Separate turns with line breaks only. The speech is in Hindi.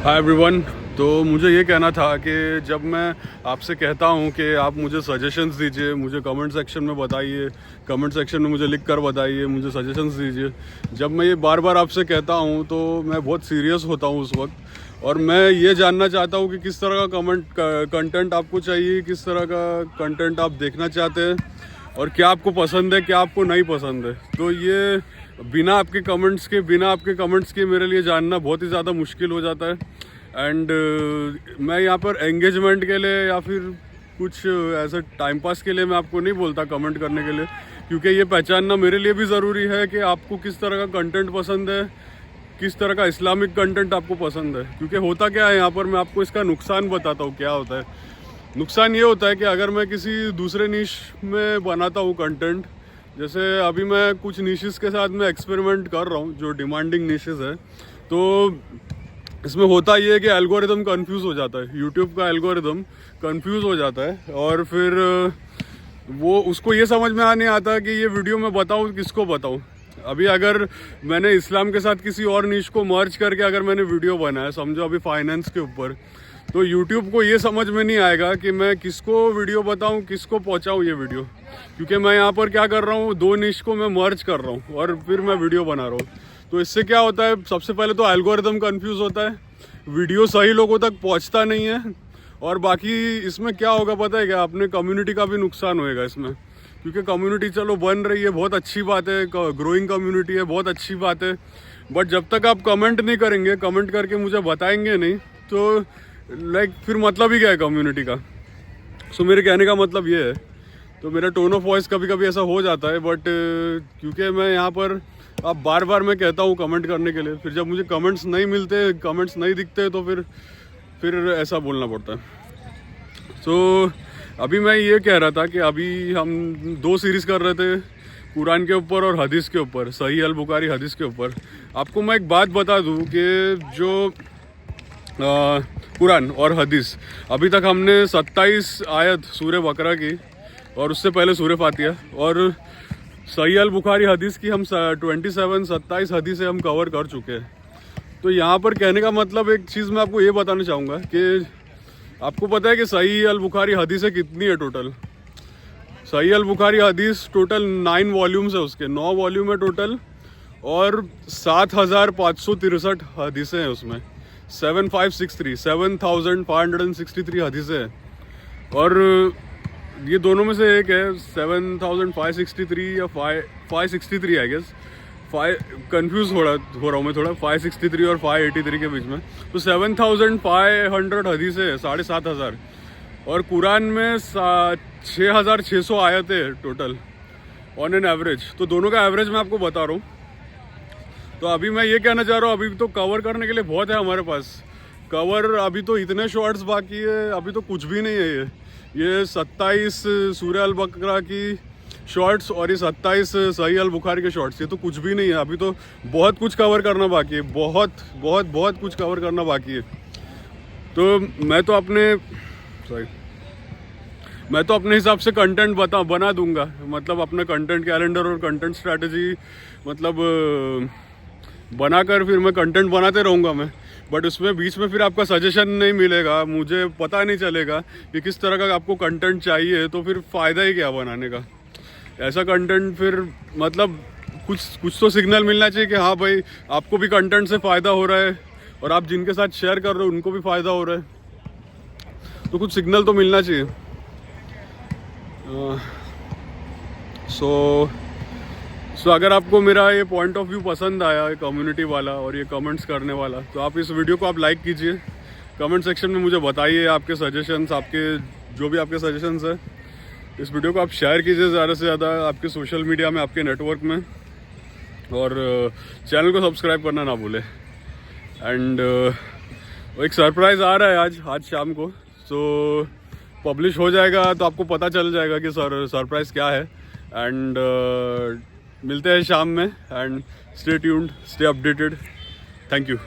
Hi everyone. तो मुझे ये कहना था कि जब मैं आपसे कहता हूँ कि आप मुझे सजेशंस दीजिए, मुझे कमेंट सेक्शन में बताइए, कमेंट सेक्शन में मुझे लिख कर बताइए, मुझे सजेशंस दीजिए। जब मैं ये बार बार आपसे कहता हूँ तो मैं बहुत सीरियस होता हूँ उस वक्त, और मैं ये जानना चाहता हूँ कि किस तरह का कंटेंट आपको चाहिए, किस तरह का कंटेंट आप देखना चाहते हैं, और क्या आपको पसंद है, क्या आपको नहीं पसंद है। तो ये बिना आपके कमेंट्स के मेरे लिए जानना बहुत ही ज़्यादा मुश्किल हो जाता है। एंड मैं यहाँ पर एंगेजमेंट के लिए या फिर कुछ ऐसे टाइम पास के लिए मैं आपको नहीं बोलता कमेंट करने के लिए, क्योंकि ये पहचानना मेरे लिए भी ज़रूरी है कि आपको किस तरह का कंटेंट पसंद है, किस तरह का इस्लामिक कंटेंट आपको पसंद है। क्योंकि होता क्या है यहाँ पर, मैं आपको इसका नुकसान बताता हूँ क्या होता है। नुकसान ये होता है कि अगर मैं किसी दूसरे निश में बनाता हूँ कंटेंट, जैसे अभी मैं कुछ निशेस के साथ में एक्सपेरिमेंट कर रहा हूँ जो डिमांडिंग निशेस है, तो इसमें होता ये है कि एल्गोरिदम कंफ्यूज हो जाता है, यूट्यूब का एल्गोरिदम कंफ्यूज हो जाता है, और फिर वो उसको ये समझ में नहीं आता कि ये वीडियो मैं बताऊँ किसको बताऊँ। अभी अगर मैंने इस्लाम के साथ किसी और निश को मर्ज करके अगर मैंने वीडियो बनाया, समझो अभी फाइनेंस के ऊपर, तो यूट्यूब को ये समझ में नहीं आएगा कि मैं किसको वीडियो बताऊं, किसको पहुंचाऊं ये वीडियो। क्योंकि मैं यहाँ पर क्या कर रहा हूँ, दो निश को मैं मर्ज कर रहा हूँ और फिर मैं वीडियो बना रहा हूँ। तो इससे क्या होता है, सबसे पहले तो एल्गोरिदम कंफ्यूज होता है, वीडियो सही लोगों तक पहुँचता नहीं है, और बाकी इसमें क्या होगा पता है क्या, अपने कम्युनिटी का भी नुकसान होएगा इसमें। क्योंकि कम्युनिटी चलो बन रही है, बहुत अच्छी बात है, ग्रोइंग कम्युनिटी है, बहुत अच्छी बात है, बट जब तक आप कमेंट नहीं करेंगे, कमेंट करके मुझे बताएंगे नहीं, तो फिर मतलब ही क्या है कम्युनिटी का। सो मेरे कहने का मतलब ये है। तो मेरा टोन ऑफ वॉइस कभी कभी ऐसा हो जाता है, बट क्योंकि मैं यहाँ पर अब बार बार मैं कहता हूँ कमेंट करने के लिए, फिर जब मुझे कमेंट्स नहीं मिलते, कमेंट्स नहीं दिखते, तो फिर ऐसा बोलना पड़ता है। तो अभी मैं ये कह रहा था कि अभी हम दो सीरीज़ कर रहे थे, कुरान के ऊपर और हदीस के ऊपर, सही अल बुखारी हदीस के ऊपर। आपको मैं एक बात बता दूँ कि जो कुरान और हदीस, अभी तक हमने 27 आयत सूरह बकरा की, और उससे पहले सूरह फातिहा, और सही अल बुखारी हदीस की हम 27 हदीसें हम कवर कर चुके हैं। तो यहाँ पर कहने का मतलब एक चीज़ मैं आपको ये बताना चाहूँगा कि आपको पता है कि सही अल बुखारी हदीसें कितनी है टोटल। सही अल बुखारी हदीस टोटल 9 वॉल्यूम्स है, उसके 9 वॉल्यूम है टोटल, और 7,563 हदीसें हैं उसमें। 7,563 हदीसें हैं, और ये दोनों में से एक है 7,563 या 563 आई गेस, कंफ्यूज हो रहा हूँ मैं थोड़ा, 563 और 583 के बीच में। तो 7,500 हदीसें हैं, 7,500, और कुरान में 6,600 आयतें टोटल ऑन एन एवरेज। तो दोनों का एवरेज मैं आपको बता रहा हूँ। तो अभी मैं ये कहना चाह रहा हूँ, अभी तो कवर करने के लिए बहुत है हमारे पास कवर। अभी तो इतने शॉर्ट्स बाकी है, अभी तो कुछ भी नहीं है। ये 27 सूरह अल बकरा की शॉर्ट्स और ये 27 सही अल बुखारी के शॉर्ट्स, ये तो कुछ भी नहीं है। अभी तो बहुत कुछ कवर करना बाकी है, बहुत बहुत बहुत कुछ कवर करना बाकी है। तो मैं तो अपने हिसाब से कंटेंट बना दूंगा, मतलब अपना कंटेंट कैलेंडर और कंटेंट स्ट्रैटेजी मतलब बनाकर फिर मैं कंटेंट बनाते रहूँगा मैं। बट उसमें बीच में फिर आपका सजेशन नहीं मिलेगा, मुझे पता नहीं चलेगा कि किस तरह का आपको कंटेंट चाहिए, तो फिर फ़ायदा ही क्या बनाने का ऐसा कंटेंट। फिर मतलब कुछ तो सिग्नल मिलना चाहिए कि हाँ भाई आपको भी कंटेंट से फ़ायदा हो रहा है, और आप जिनके साथ शेयर कर रहे हो उनको भी फ़ायदा हो रहा है, तो कुछ सिग्नल तो मिलना चाहिए। सो अगर आपको मेरा ये पॉइंट ऑफ व्यू पसंद आया, कम्युनिटी वाला और ये कमेंट्स करने वाला, तो आप इस वीडियो को आप लाइक कीजिए, कमेंट सेक्शन में मुझे बताइए आपके सजेशंस, आपके जो भी आपके सजेशंस है। इस वीडियो को आप शेयर कीजिए ज़्यादा से ज़्यादा आपके सोशल मीडिया में, आपके नेटवर्क में, और चैनल को सब्सक्राइब करना ना भूलें। एंड एक सरप्राइज़ आ रहा है आज शाम को, सो पब्लिश हो जाएगा तो आपको पता चल जाएगा कि सरप्राइज़ क्या है। एंड मिलते हैं शाम में, and stay tuned, stay updated. Thank you.